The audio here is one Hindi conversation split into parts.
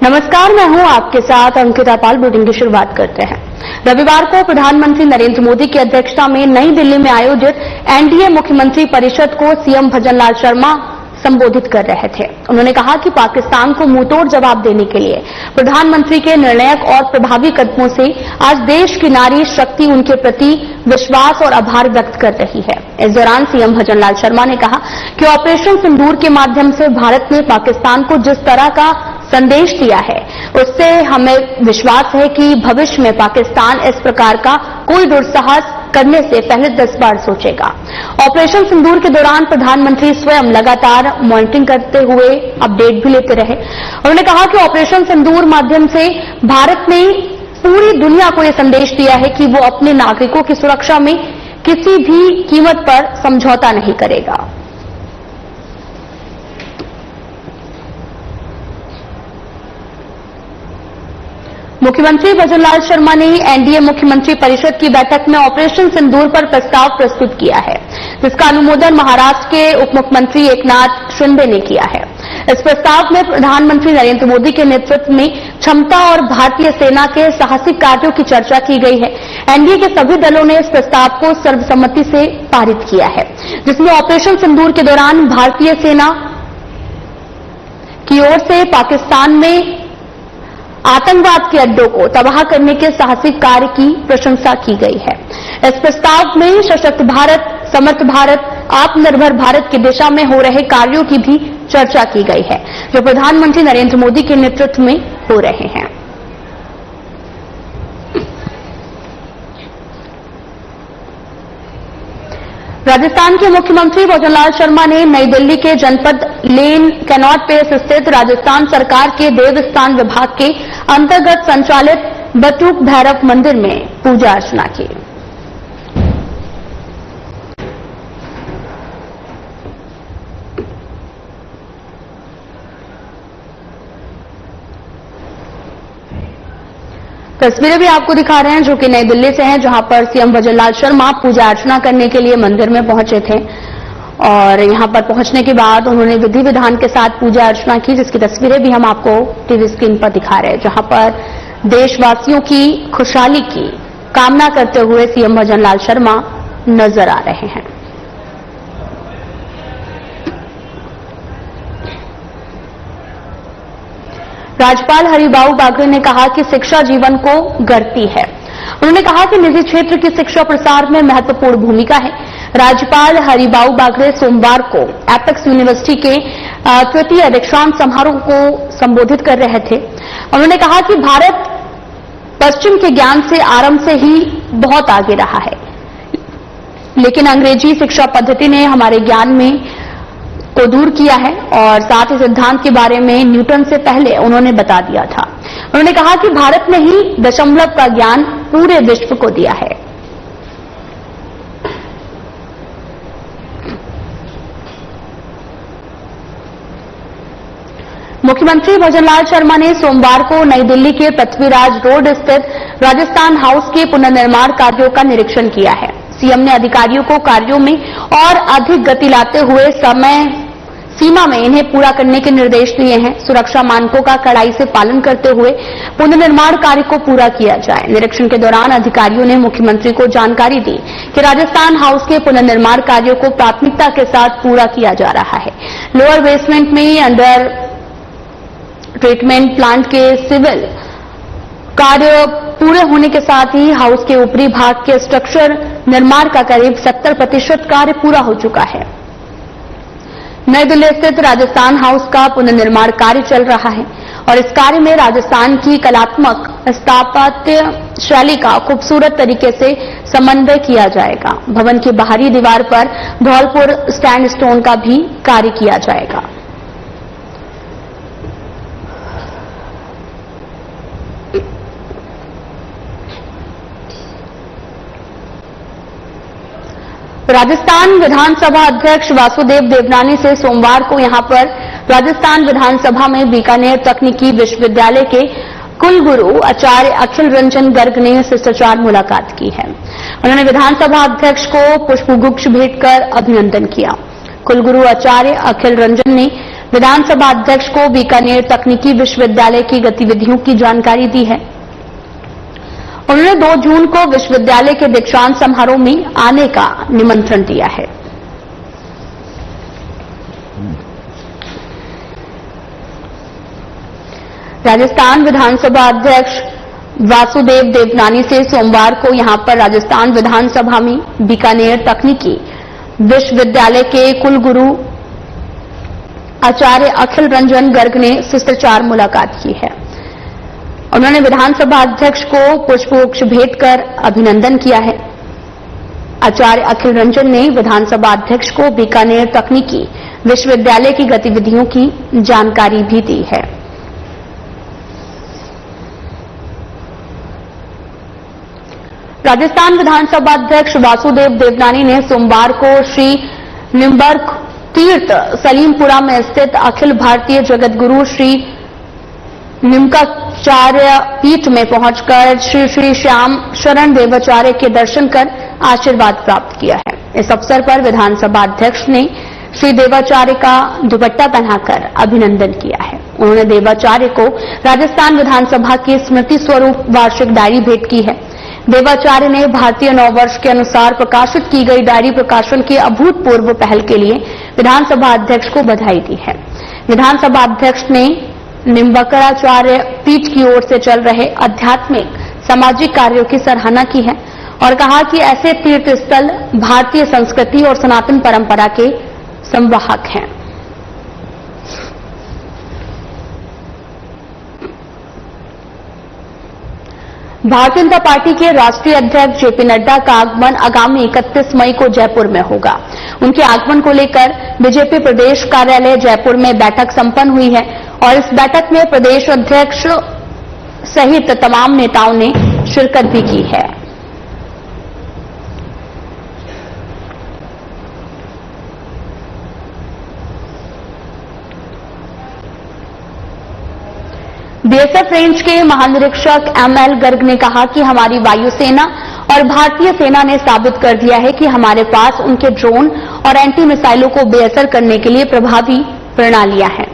नमस्कार, मैं हूं आपके साथ अंकिता पाल। बुलेटिन की शुरुआत करते हैं। रविवार को प्रधानमंत्री नरेंद्र मोदी की अध्यक्षता में नई दिल्ली में आयोजित एनडीए मुख्यमंत्री परिषद को सीएम भजनलाल शर्मा संबोधित कर रहे थे। उन्होंने कहा कि पाकिस्तान को मुंहतोड़ जवाब देने के लिए प्रधानमंत्री के निर्णायक और प्रभावी कदमों से आज देश की नारी शक्ति उनके प्रति विश्वास और आभार व्यक्त कर रही है। इस दौरान सीएम भजनलाल शर्मा ने कहा कि ऑपरेशन सिंदूर के माध्यम से भारत ने पाकिस्तान को जिस तरह का संदेश दिया है, उससे हमें विश्वास है कि भविष्य में पाकिस्तान इस प्रकार का कोई दुस्साहस करने से पहले 10 बार सोचेगा। ऑपरेशन सिंदूर के दौरान प्रधानमंत्री स्वयं लगातार मॉनिटरिंग करते हुए अपडेट भी लेते रहे। उन्होंने कहा कि ऑपरेशन सिंदूर माध्यम से भारत ने पूरी दुनिया को यह संदेश दिया है कि वो अपने नागरिकों की सुरक्षा में किसी भी कीमत पर समझौता नहीं करेगा। मुख्यमंत्री भजनलाल शर्मा ने एनडीए मुख्यमंत्री परिषद की बैठक में ऑपरेशन सिंदूर पर प्रस्ताव प्रस्तुत किया है, जिसका अनुमोदन महाराष्ट्र के उप मुख्यमंत्री एकनाथ शिंदे ने किया है। इस प्रस्ताव में प्रधानमंत्री नरेंद्र मोदी के नेतृत्व में क्षमता और भारतीय सेना के साहसिक कार्यों की चर्चा की गई है। एनडीए के सभी दलों ने इस प्रस्ताव को सर्वसम्मति से पारित किया है, जिसमें ऑपरेशन सिंदूर के दौरान भारतीय सेना की ओर से पाकिस्तान में आतंकवाद के अड्डों को तबाह करने के साहसिक कार्य की प्रशंसा की गई है। इस प्रस्ताव में सशक्त भारत, समर्थ भारत, आत्मनिर्भर भारत की दिशा में हो रहे कार्यों की भी चर्चा की गई है, जो प्रधानमंत्री नरेंद्र मोदी के नेतृत्व में हो रहे हैं। राजस्थान के मुख्यमंत्री भजनलाल शर्मा ने नई दिल्ली के जनपद लेन कैनॉट प्लेस स्थित राजस्थान सरकार के देवस्थान विभाग के अंतर्गत संचालित बटुक भैरव मंदिर में पूजा अर्चना की। तस्वीरें भी आपको दिखा रहे हैं, जो कि नई दिल्ली से हैं, जहां पर सीएम भजनलाल शर्मा पूजा अर्चना करने के लिए मंदिर में पहुंचे थे और यहां पर पहुंचने के बाद उन्होंने विधि विधान के साथ पूजा अर्चना की, जिसकी तस्वीरें भी हम आपको टीवी स्क्रीन पर दिखा रहे हैं, जहां पर देशवासियों की खुशहाली की कामना करते हुए सीएम भजनलाल शर्मा नजर आ रहे हैं। राज्यपाल हरिबाऊ बागरे ने कहा कि शिक्षा जीवन को गढ़ती है। उन्होंने कहा कि निजी क्षेत्र की शिक्षा प्रसार में महत्वपूर्ण भूमिका है। राज्यपाल हरिबाऊ बागरे सोमवार को एपेक्स यूनिवर्सिटी के तृतीय दीक्षांत समारोह को संबोधित कर रहे थे। उन्होंने कहा कि भारत पश्चिम के ज्ञान से आरंभ से ही बहुत आगे रहा है, लेकिन अंग्रेजी शिक्षा पद्धति ने हमारे ज्ञान में को दूर किया है और साथ ही सिद्धांत के बारे में न्यूटन से पहले उन्होंने बता दिया था। उन्होंने कहा कि भारत ने ही दशमलव का ज्ञान पूरे विश्व को दिया है। मुख्यमंत्री भजनलाल शर्मा ने सोमवार को नई दिल्ली के पृथ्वीराज रोड स्थित राजस्थान हाउस के पुनर्निर्माण कार्यों का निरीक्षण किया है। सीएम ने अधिकारियों को कार्यों में और अधिक गति लाते हुए समय सीमा में इन्हें पूरा करने के निर्देश दिए हैं। सुरक्षा मानकों का कड़ाई से पालन करते हुए पुनर्निर्माण कार्य को पूरा किया जाए। निरीक्षण के दौरान अधिकारियों ने मुख्यमंत्री को जानकारी दी कि राजस्थान हाउस के पुनर्निर्माण कार्यों को प्राथमिकता के साथ पूरा किया जा रहा है। लोअर बेसमेंट में अंडर ट्रीटमेंट प्लांट के सिविल कार्य पूरे होने के साथ ही हाउस के ऊपरी भाग के स्ट्रक्चर निर्माण का करीब 70% कार्य पूरा हो चुका है। नई दिल्ली स्थित राजस्थान हाउस का पुनर्निर्माण कार्य चल रहा है और इस कार्य में राजस्थान की कलात्मक स्थापत्य शैली का खूबसूरत तरीके से समन्वय किया जाएगा। भवन की बाहरी दीवार पर धौलपुर स्टैंड स्टोन का भी कार्य किया जाएगा। राजस्थान विधानसभा अध्यक्ष वासुदेव देवनानी से सोमवार को यहां पर राजस्थान विधानसभा में बीकानेर तकनीकी विश्वविद्यालय के कुलगुरु आचार्य अखिल रंजन गर्ग ने शिष्टाचार मुलाकात की है। उन्होंने विधानसभा अध्यक्ष को पुष्पगुच्छ भेंट कर अभिनंदन किया। कुलगुरु आचार्य अखिल रंजन ने विधानसभा अध्यक्ष को बीकानेर तकनीकी विश्वविद्यालय की गतिविधियों की जानकारी दी है। उन्होंने 2 जून को विश्वविद्यालय के दीक्षांत समारोह में आने का निमंत्रण दिया है। राजस्थान विधानसभा अध्यक्ष वासुदेव देवनानी से सोमवार को यहां पर राजस्थान विधानसभा में बीकानेर तकनीकी विश्वविद्यालय के कुलगुरु आचार्य अखिल रंजन गर्ग ने शिष्टाचार मुलाकात की है। उन्होंने विधानसभा अध्यक्ष को पुष्पगुच्छ भेंट कर अभिनंदन किया है। आचार्य अखिल रंजन ने विधानसभा अध्यक्ष को बीकानेर तकनीकी विश्वविद्यालय की गतिविधियों की जानकारी भी दी है। राजस्थान विधानसभा अध्यक्ष वासुदेव देवनानी ने सोमवार को श्री निम्बर्क तीर्थ सलीमपुरा में स्थित अखिल भारतीय जगत गुरु श्री निम्बार्काचार्य पीठ में पहुंचकर श्री श्री श्याम शरण देवाचार्य के दर्शन कर आशीर्वाद प्राप्त किया है। इस अवसर पर विधानसभा अध्यक्ष ने श्री देवाचार्य का दुपट्टा पहनाकर अभिनंदन किया है। उन्होंने देवाचार्य को राजस्थान विधानसभा की स्मृति स्वरूप वार्षिक डायरी भेंट की है। देवाचार्य ने भारतीय नववर्ष के अनुसार प्रकाशित की गई डायरी प्रकाशन की अभूतपूर्व पहल के लिए विधानसभा अध्यक्ष को बधाई दी है। विधानसभा अध्यक्ष ने निम्बार्काचार्य पीठ की ओर से चल रहे आध्यात्मिक सामाजिक कार्यों की सराहना की है और कहा कि ऐसे तीर्थ स्थल भारतीय संस्कृति और सनातन परंपरा के संवाहक हैं। भारतीय जनता पार्टी के राष्ट्रीय अध्यक्ष जेपी नड्डा का आगमन आगामी 31 मई को जयपुर में होगा। उनके आगमन को लेकर बीजेपी प्रदेश कार्यालय जयपुर में बैठक संपन्न हुई है और इस बैठक में प्रदेश अध्यक्ष सहित तमाम नेताओं ने शिरकत भी की है। बीएसएफ रेंज के महानिरीक्षक एमएल गर्ग ने कहा कि हमारी वायुसेना और भारतीय सेना ने साबित कर दिया है कि हमारे पास उनके ड्रोन और एंटी मिसाइलों को बेअसर करने के लिए प्रभावी प्रणालियां हैं।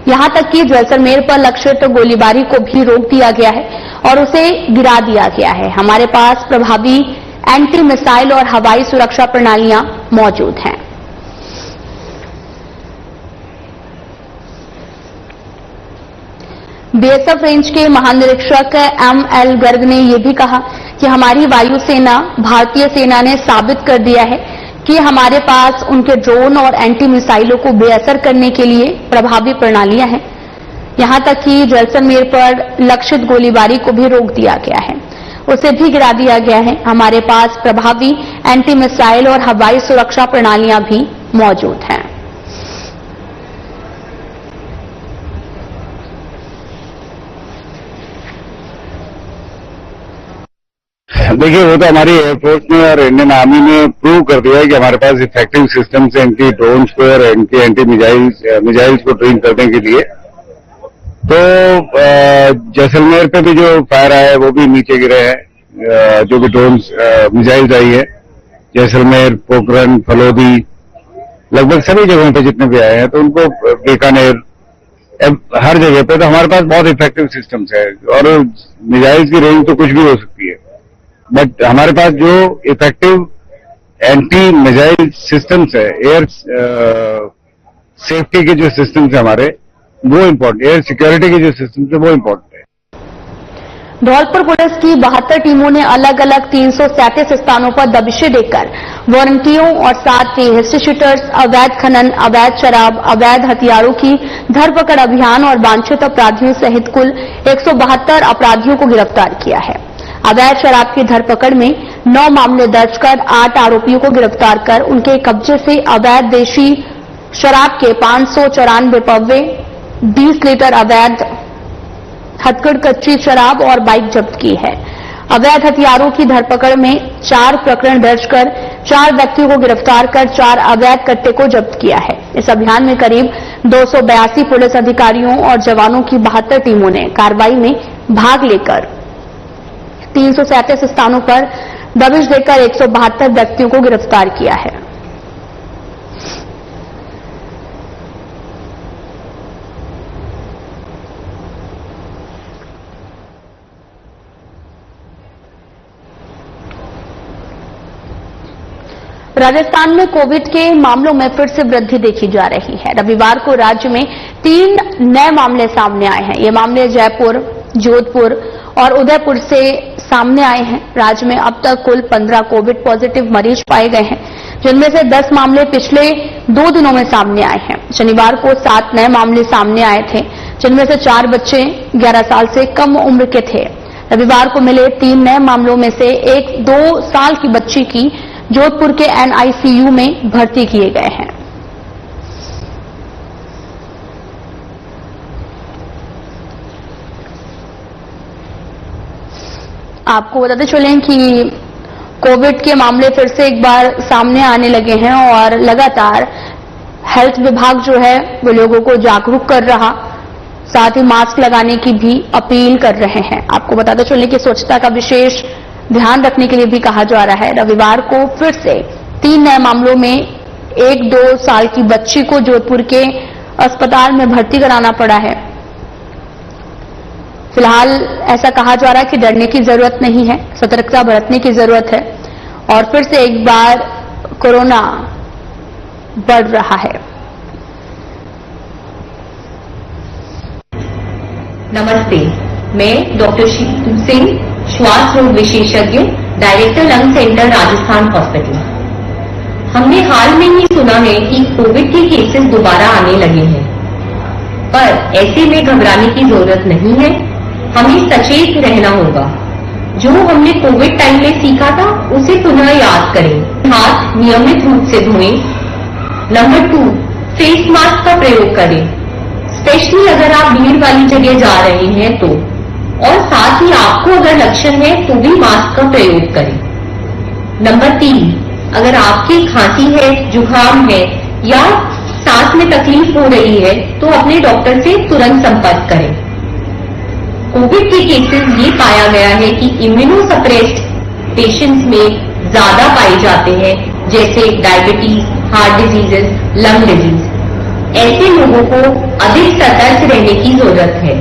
यहां तक कि जैसलमेर पर लक्षित गोलीबारी को भी रोक दिया गया है और उसे गिरा दिया गया है। हमारे पास प्रभावी एंटी मिसाइल और हवाई सुरक्षा प्रणालियां मौजूद हैं। बीएसएफ रेंज के महानिरीक्षक एमएल गर्ग ने यह भी कहा कि हमारी वायुसेना भारतीय सेना ने साबित कर दिया है कि हमारे पास उनके ड्रोन और एंटी मिसाइलों को बेअसर करने के लिए प्रभावी प्रणालियां हैं। यहां तक कि जैसलमेर पर लक्षित गोलीबारी को भी रोक दिया गया है, उसे भी गिरा दिया गया है। हमारे पास प्रभावी एंटी मिसाइल और हवाई सुरक्षा प्रणालियां भी मौजूद हैं। देखिए, वो तो हमारी एयरफोर्स ने और इंडियन आर्मी ने प्रूव कर दिया है कि हमारे पास इफेक्टिव सिस्टम से एंटी ड्रोन्स को और एंटी मिसाइल्स को ट्रेन करने के लिए। तो जैसलमेर पे भी जो फायर आया है वो भी नीचे गिरे हैं। जो भी ड्रोन्स मिसाइल्स आई है जैसलमेर, पोखरण, फलोदी, लगभग सभी जगहों पे जितने भी आए हैं, तो उनको बीकानेर, हर जगह पे तो हमारे पास बहुत इफेक्टिव सिस्टम्स है। और मिसाइल्स की रेंज तो कुछ भी हो सकती है, बट हमारे पास जो इफेक्टिव एंटी मिसाइल सिस्टम्स है, एयर सेफ्टी के जो सिस्टम्स है हमारे, वो इम्पोर्टेंट, एयर सिक्योरिटी के जो सिस्टम्स है वो इम्पोर्टेंट है। धौलपुर पुलिस की 72 टीमों ने अलग अलग 337 स्थानों पर दबिशें देकर वारंटियों और साथ ही हिस्ट्री शीटर्स, अवैध खनन, अवैध शराब, अवैध हथियारों की धरपकड़ अभियान और वांछित अपराधियों सहित कुल 172 अपराधियों को गिरफ्तार किया है। अवैध शराब की धरपकड़ में 9 मामले दर्ज कर 8 आरोपियों को गिरफ्तार कर उनके कब्जे से अवैध देशी शराब के 594 पव्वे, 20 लीटर अवैध हथकड़ कच्ची शराब और बाइक जब्त की है। अवैध हथियारों की धरपकड़ में 4 प्रकरण दर्ज कर 4 व्यक्तियों को गिरफ्तार कर 4 अवैध कट्टे को जब्त किया है। इस अभियान में करीब 282 पुलिस अधिकारियों और जवानों की 72 टीमों ने कार्रवाई में भाग लेकर 337 स्थानों पर दबिश देकर 172 व्यक्तियों को गिरफ्तार किया है। राजस्थान में कोविड के मामलों में फिर से वृद्धि देखी जा रही है। रविवार को राज्य में 3 नए मामले सामने आए हैं। ये मामले जयपुर, जोधपुर और उदयपुर से सामने आए हैं। राज्य में अब तक कुल 15 कोविड पॉजिटिव मरीज पाए गए हैं, जिनमें से 10 मामले पिछले 2 दिनों में सामने आए हैं। शनिवार को 7 नए मामले सामने आए थे, जिनमें से 4 बच्चे 11 साल से कम उम्र के थे। रविवार को मिले 3 नए मामलों में से एक 2 साल की बच्ची की जोधपुर के एनआईसीयू में भर्ती किए गए हैं। आपको बताते चलें कि कोविड के मामले फिर से एक बार सामने आने लगे हैं और लगातार हेल्थ विभाग जो है वो लोगों को जागरूक कर रहा, साथ ही मास्क लगाने की भी अपील कर रहे हैं। आपको बताते चलें कि स्वच्छता का विशेष ध्यान रखने के लिए भी कहा जा रहा है। रविवार को फिर से 3 नए मामलों में 1-2 साल की बच्ची को जोधपुर के अस्पताल में भर्ती कराना पड़ा है। फिलहाल ऐसा कहा जा रहा है कि डरने की जरूरत नहीं है, सतर्कता बरतने की जरूरत है और फिर से एक बार कोरोना बढ़ रहा है। नमस्ते, मैं डॉक्टर शीतू सिंह, श्वास रोग विशेषज्ञ, director lung centre, Rajasthan hospital. हमने हाल में ही सुना है कि कोविड के केसेस दोबारा आने लगे हैं, पर ऐसे में घबराने की जरूरत नहीं है। हमें सचेत रहना होगा। जो हमने कोविड टाइम में सीखा था उसे पुनः याद करें। हाथ नियमित रूप से धोएं। नंबर 2, फेस मास्क का प्रयोग करें, स्पेशली अगर आप भीड़ वाली जगह जा रहे हैं तो, और साथ ही आपको अगर लक्षण है तो भी मास्क का प्रयोग करें। नंबर 3, अगर आपकी खांसी है, जुकाम है या सांस में तकलीफ हो रही है तो अपने डॉक्टर से तुरंत संपर्क करें। कोविड के केसेस ये पाया गया है कि इम्यूनोसप्रेस्ड पेशेंट्स में ज्यादा पाए जाते हैं, जैसे diabetes, heart diseases, lung disease. ऐसे लोगों को अधिक सतर्क रहने की जरूरत है।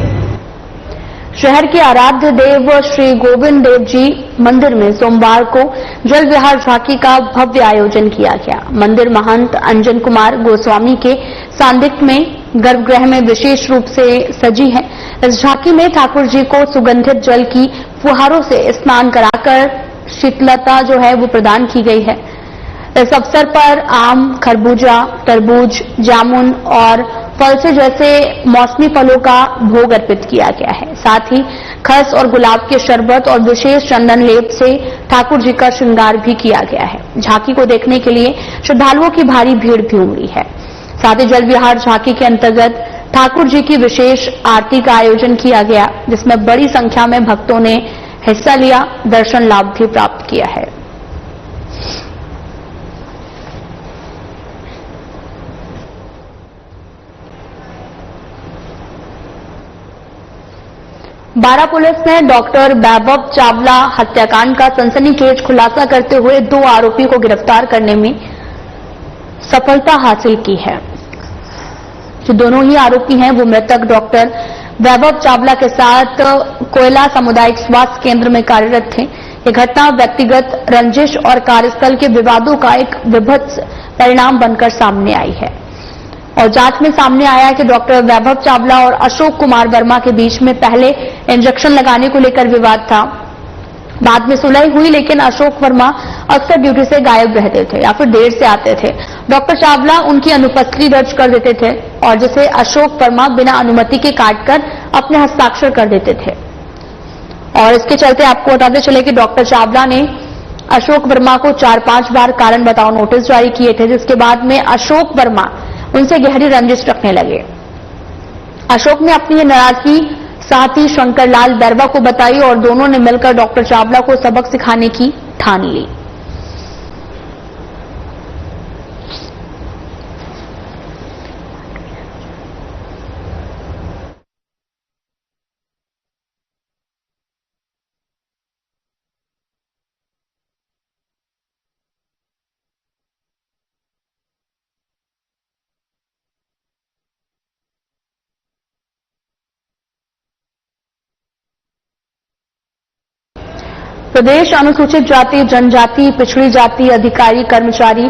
शहर के आराध्य देव श्री गोविंद देव जी मंदिर में सोमवार को जल विहार झांकी का भव्य आयोजन किया गया। मंदिर महंत अंजन कुमार गोस्वामी के सानिध्य में गर्भगृह में विशेष रूप से सजी है। इस झांकी में ठाकुर जी को सुगंधित जल की फुहारों से स्नान कराकर शीतलता जो है वो प्रदान की गई है। इस अवसर पर आम, खरबूजा, तरबूज, जामुन और फलसे जैसे मौसमी फलों का भोग अर्पित किया गया है। साथ ही खस और गुलाब के शरबत और विशेष चंदन लेप से ठाकुर जी का श्रृंगार भी किया गया है। झांकी को देखने के लिए श्रद्धालुओं की भारी भीड़ भी उमड़ी है। साथ ही जल विहार झांकी के अंतर्गत ठाकुर जी की विशेष आरती का आयोजन किया गया, जिसमें बड़ी संख्या में भक्तों ने हिस्सा लिया, दर्शन लाभ भी प्राप्त किया है। बारा पुलिस ने डॉक्टर वैभव चावला हत्याकांड का सनसनीखेज खुलासा करते हुए 2 आरोपी को गिरफ्तार करने में सफलता हासिल की है। जो दोनों ही आरोपी हैं वो मृतक डॉक्टर वैभव चावला के साथ कोयला सामुदायिक स्वास्थ्य केंद्र में कार्यरत थे। ये घटना व्यक्तिगत रंजिश और कार्यस्थल के विवादों का एक विभत्स परिणाम बनकर सामने आई है और जांच में सामने आया है कि डॉक्टर वैभव चावला और अशोक कुमार वर्मा के बीच में पहले इंजेक्शन लगाने को लेकर विवाद था। बाद में सुलह हुई, लेकिन अशोक वर्मा अक्सर ड्यूटी से गायब रहते थे या फिर देर से आते थे। डॉक्टर चावला उनकी अनुपस्थिति दर्ज कर देते थे और जिसे अशोक वर्मा बिना अनुमति के काटकर अपने हस्ताक्षर कर देते थे। और इसके चलते आपको बताते चले कि डॉक्टर चावला ने अशोक वर्मा को 4-5 बार कारण बताओ नोटिस जारी किए थे, जिसके बाद में अशोक वर्मा उनसे गहरी रंजिश रखने लगे। अशोक ने अपनी ये नाराजगी साथी शंकरलाल बैरवा को बताई और दोनों ने मिलकर डॉक्टर चावला को सबक सिखाने की ठान ली। प्रदेश अनुसूचित जाति जनजाति पिछड़ी जाति अधिकारी कर्मचारी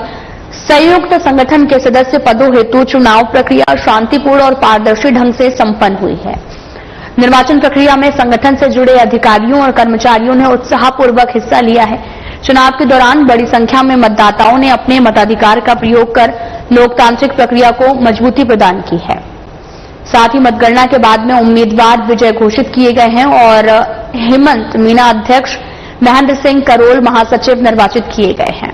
संयुक्त संगठन के सदस्य पदों हेतु चुनाव प्रक्रिया शांतिपूर्ण और पारदर्शी ढंग से संपन्न हुई है। निर्वाचन प्रक्रिया में संगठन से जुड़े अधिकारियों और कर्मचारियों ने उत्साहपूर्वक हिस्सा लिया है। चुनाव के दौरान बड़ी संख्या में मतदाताओं ने अपने मताधिकार का प्रयोग कर लोकतांत्रिक प्रक्रिया को मजबूती प्रदान की है। साथ ही मतगणना के बाद में उम्मीदवार विजय घोषित किए गए हैं और हेमंत मीना अध्यक्ष, महेंद्र सिंह करोल महासचिव निर्वाचित किए गए हैं।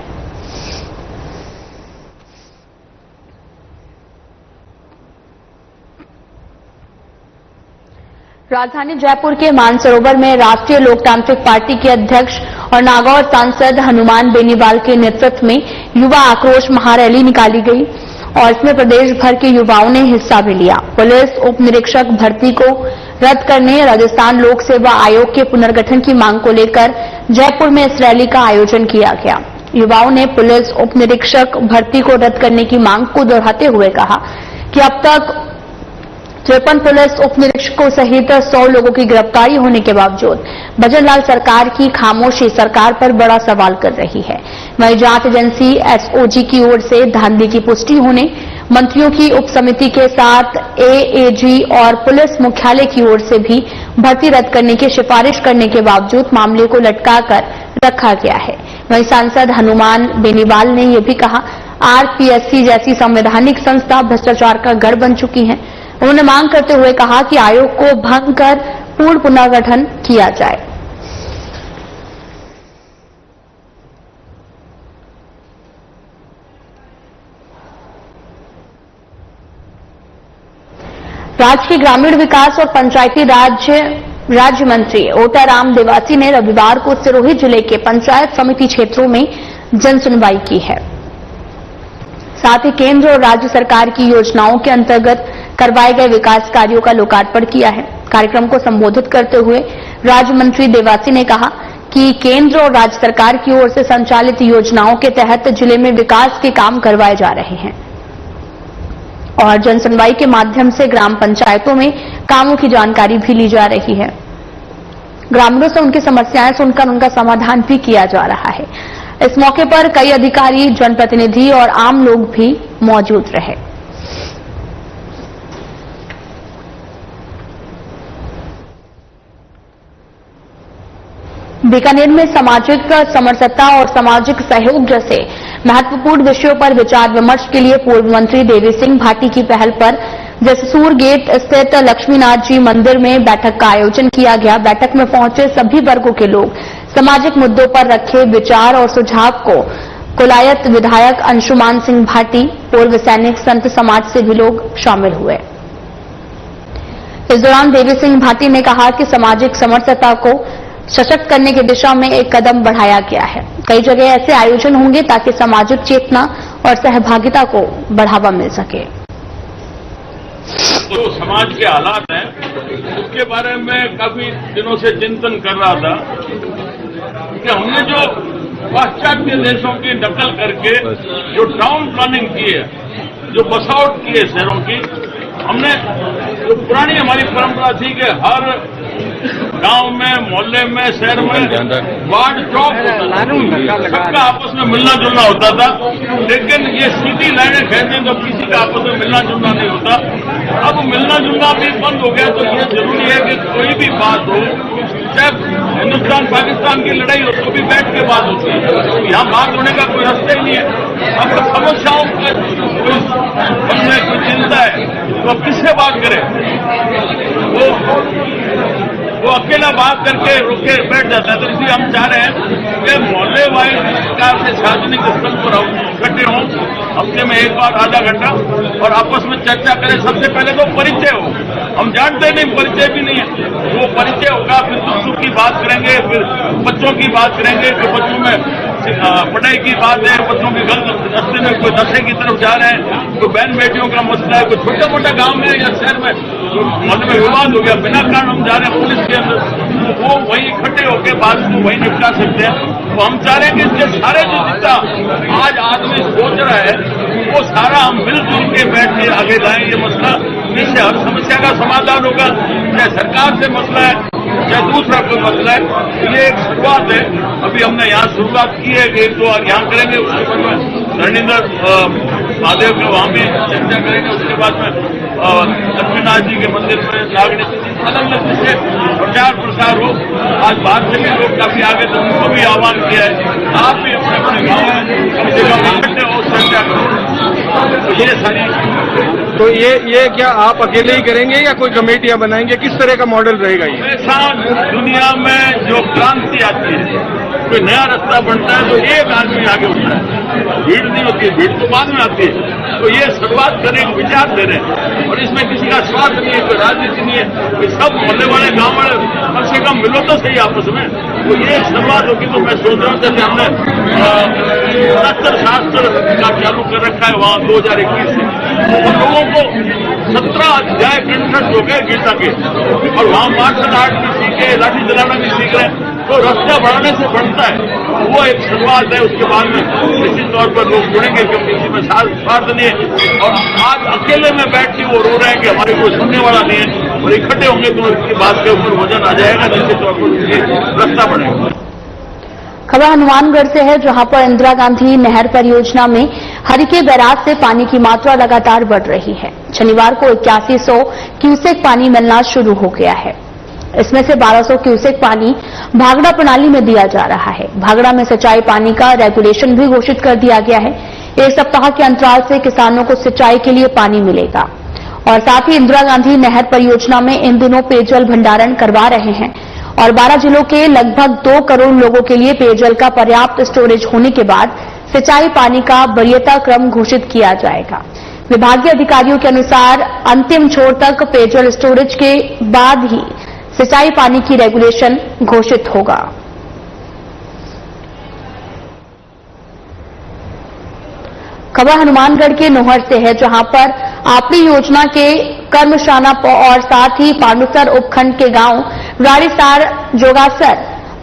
राजधानी जयपुर के मानसरोवर में राष्ट्रीय लोकतांत्रिक पार्टी के अध्यक्ष और नागौर सांसद हनुमान बेनीवाल के नेतृत्व में युवा आक्रोश महारैली निकाली गई और इसमें प्रदेश भर के युवाओं ने हिस्सा भी लिया। पुलिस उप निरीक्षक भर्ती को रद्द करने राजस्थान लोक सेवा आयोग के पुनर्गठन की मांग को लेकर जयपुर में इस रैली का आयोजन किया गया। युवाओं ने पुलिस उप निरीक्षक भर्ती को रद्द करने की मांग को दोहराते हुए कहा कि अब तक 53 पुलिस उप निरीक्षकों सहित 100 लोगों की गिरफ्तारी होने के बावजूद भजनलाल सरकार की खामोशी सरकार पर बड़ा सवाल कर रही है। वहीं जांच एजेंसी एसओजी की ओर से धांधली की पुष्टि होने, मंत्रियों की उप समिति के साथ एएजी और पुलिस मुख्यालय की ओर से भी भर्ती रद्द करने की सिफारिश करने के बावजूद मामले को लटकाकर रखा गया है। वहीं सांसद हनुमान बेनीवाल ने यह भी कहा, आरपीएससी जैसी संवैधानिक संस्था भ्रष्टाचार का गढ़ बन चुकी है। उन्होंने मांग करते हुए कहा कि आयोग को भंग कर पूर्ण पुनर्गठन किया जाए। राज्य के ग्रामीण विकास और पंचायती राज्य मंत्री ओटाराम देवासी ने रविवार को सिरोही जिले के पंचायत समिति क्षेत्रों में जन सुनवाई की है। साथ ही केंद्र और राज्य सरकार की योजनाओं के अंतर्गत करवाए गए विकास कार्यों का लोकार्पण किया है। कार्यक्रम को संबोधित करते हुए राज्य मंत्री देवासी ने कहा कि केंद्र और राज्य सरकार की ओर से संचालित योजनाओं के तहत जिले में विकास के काम करवाए जा रहे हैं और जनसुनवाई के माध्यम से ग्राम पंचायतों में कामों की जानकारी भी ली जा रही है। ग्रामीणों से उनकी समस्याएं सुनकर उनका समाधान भी किया जा रहा है। इस मौके पर कई अधिकारी, जनप्रतिनिधि और आम लोग भी मौजूद रहे। बीकानेर में सामाजिक समरसता और सामाजिक सहयोग जैसे महत्वपूर्ण विषयों पर विचार विमर्श के लिए पूर्व मंत्री देवी सिंह भाटी की पहल पर जससूर गेट स्थित लक्ष्मीनाथ जी मंदिर में बैठक का आयोजन किया गया। बैठक में पहुंचे सभी वर्गों के लोग सामाजिक मुद्दों पर रखे विचार और सुझाव को कुलायत विधायक अंशुमान सिंह भाटी, पूर्व सैनिक, संत समाज से भी लोग शामिल हुए। इस दौरान देवी सिंह भाटी ने कहा कि सामाजिक समरसता को सशक्त करने की दिशा में एक कदम बढ़ाया गया है। कई जगह ऐसे आयोजन होंगे ताकि सामाजिक चेतना और सहभागिता को बढ़ावा मिल सके। जो समाज के हालात हैं उसके बारे में काफी दिनों से चिंतन कर रहा था कि हमने जो पाश्चात्य देशों की नकल करके जो टाउन प्लानिंग की है, जो बसावट की है शहरों की, हमने जो पुरानी हमारी परंपरा थी कि हर गांव में, मोहल्ले में, शहर में वार्ड चौक सबका आपस में मिलना जुलना होता था। लेकिन ये सीधी लाइनें खींचने तो किसी का आपस में मिलना जुलना नहीं होता। अब मिलना जुलना भी बंद हो गया। तो ये जरूरी है कि कोई भी बात हो, चाहे हिंदुस्तान पाकिस्तान की लड़ाई हो, तो भी बैठ के बात होती है। यहाँ बात होने का कोई रास्ता ही नहीं है। अब समस्याओं का कोई मन में कोई चिंता है तो अब किससे बात करें? वो अकेला बात करके रुके बैठ जाता है। तो इसलिए हम चाह रहे हैं कि मोहल्ले वाइज प्रकार से सार्वजनिक स्थल पर इकट्ठे हों, हफ्ते में एक बार आधा घंटा, और आपस में चर्चा करें। सबसे पहले तो परिचय हो। हम जानते नहीं, परिचय भी नहीं है। वो परिचय होगा, फिर दुख सुख की बात करेंगे, फिर बच्चों की बात करेंगे कि बच्चों में पढ़ाई की बात है, बच्चों के गलत रास्ते में कोई नशे की तरफ जा रहे हैं, कोई बहन बेटियों का मसला है, कोई छोटा मोटा गांव में या शहर में मोहल्ले में विवाद हो गया, बिना कारण हम जा रहे हैं पुलिस के अंदर, तो वो वही इकट्ठे होकर बात को वही निपटा सकते हैं। तो हम चाह रहे हैं कि इसके सारे जो जितना आज आदमी सोच रहा है वो सारा हम मिलजुल के बैठ के आगे लाएं ये मसला, जिससे हर समस्या का समाधान होगा, चाहे सरकार से मसला है, चाहे दूसरा कोई मसला है। तो ये एक शुरुआत है। अभी हमने यहाँ शुरुआत की है कि 1-2 यहाँ करेंगे, उसके बाद में धरणीधर महादेव के वहां भी चर्चा करेंगे, उसके बाद में लक्ष्मीनाथ जी के मंदिर में लागने अलग अलग जिससे प्रचार प्रसार हो। आज बाहर से भी लोग काफी आगे, तो उनको भी आह्वान किया है, आप भी अपने अपने गाँव में कम से कम इकट्ठे हो, चर्चा करो। तो ये सारी, तो ये क्या आप अकेले ही करेंगे या कोई कमेटियां बनाएंगे? किस तरह का मॉडल रहेगा ये? ऐसा दुनिया में जो क्रांति आती है, कोई नया रास्ता बनता है तो एक आदमी आगे उठता है, भीड़ नहीं होती है, भीड़ तो बाद में आती है। तो ये शुरुआत करने का विचार दे रहे हैं और इसमें किसी का स्वार्थ नहीं है, कोई राजनीति नहीं है, कोई सब मोहल्ले वाले गांव वाले कम से कम मिलो तो सही आपस में। तो ये शुरुआत होगी। तो मैं सोच रहा हूँ जैसे हमने 69 शास्त्र का चालू कर रखा है वहाँ 2021 से, तो लोगों को 17 अध्याय कंठस्थ हो गए गीता के, और वहाँ मार्शल आर्ट भी सीखे, लाठी चलाना भी सीख रहे हैं। तो रास्ता बढ़ाने से बढ़ता है, वो एक शुरुआत है। उसके बाद में निश्चित तौर पर लोग जुड़ेंगे क्योंकि किसी में स्वार्थ नहीं है। और आज अकेले में बैठ के वो रो रहे हैं कि हमारे कोई सुनने वाला नहीं है, और इकट्ठे होंगे तो उनकी बात के ऊपर वजन आ जाएगा, निश्चित तौर पर उसकी रास्ता बढ़ेगा। खबर हनुमानगढ़ से है, जहां पर इंदिरा गांधी नहर परियोजना में हरिके बैराज से पानी की मात्रा लगातार बढ़ रही है। शनिवार को 8100 क्यूसेक पानी मिलना शुरू हो गया है। इसमें से 1200 क्यूसेक पानी भागड़ा प्रणाली में दिया जा रहा है। भागड़ा में सिंचाई पानी का रेगुलेशन भी घोषित कर दिया गया है। 1 सप्ताह के अंतराल से किसानों को सिंचाई के लिए पानी मिलेगा। और साथ ही इंदिरा गांधी नहर परियोजना में इन दिनों पेयजल भंडारण करवा रहे हैं और 12 जिलों के लगभग 2 करोड़ लोगों के लिए पेयजल का पर्याप्त स्टोरेज होने के बाद सिंचाई पानी का वरीयता क्रम घोषित किया जाएगा। विभागीय अधिकारियों के अनुसार अंतिम छोर तक पेयजल स्टोरेज के बाद ही सिंचाई पानी की रेगुलेशन घोषित होगा। खबर हनुमानगढ़ के नोहर से है, जहां पर आपड़ी योजना के कर्मशाना और साथ ही पांडुसर उपखंड के गांव राड़ीसार, जोगासर,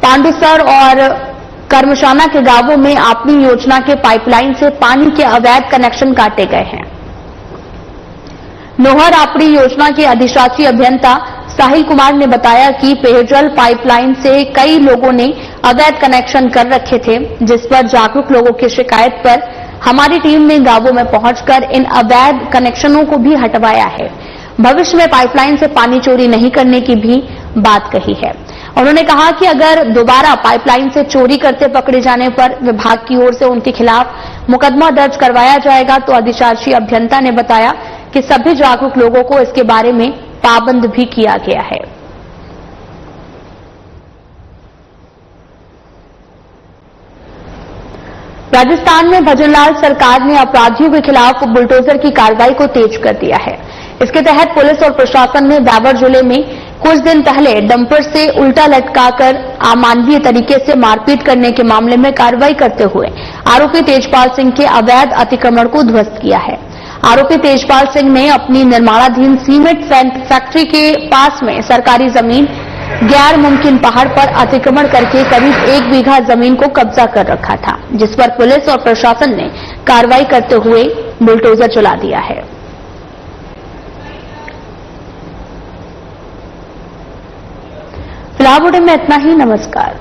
पांडुसर और कर्मशाना के गांवों में आपड़ी योजना के पाइपलाइन से पानी के अवैध कनेक्शन काटे गए हैं। नोहर आपड़ी योजना के अधिशासी अभियंता साहिल कुमार ने बताया कि पेयजल पाइपलाइन से कई लोगों ने अवैध कनेक्शन कर रखे थे, जिस पर जागरूक लोगों की शिकायत पर हमारी टीम ने गांवों में पहुंचकर इन अवैध कनेक्शनों को भी हटवाया है। भविष्य में पाइपलाइन से पानी चोरी नहीं करने की भी बात कही है। उन्होंने कहा कि अगर दोबारा पाइपलाइन से चोरी करते पकड़े जाने पर विभाग की ओर से उनके खिलाफ मुकदमा दर्ज करवाया जाएगा। तो अधिशासी अभियंता ने बताया कि सभी जागरूक लोगों को इसके बारे में पाबंद भी किया गया है। राजस्थान में भजनलाल सरकार ने अपराधियों के खिलाफ बुलडोजर की कार्रवाई को तेज कर दिया है। इसके तहत पुलिस और प्रशासन ने बाबर जिले में कुछ दिन पहले डंपर से उल्टा लटकाकर अमानवीय तरीके से मारपीट करने के मामले में कार्रवाई करते हुए आरोपी तेजपाल सिंह के अवैध अतिक्रमण को ध्वस्त किया है। आरोपी तेजपाल सिंह ने अपनी निर्माणाधीन सीमेंट फैक्ट्री के पास में सरकारी जमीन गैर मुमकिन पहाड़ पर अतिक्रमण करके करीब 1 बीघा जमीन को कब्जा कर रखा था, जिस पर पुलिस और प्रशासन ने कार्रवाई करते हुए बुलडोजर चला दिया है। फिलहाल बुलेटिन में इतना ही। नमस्कार।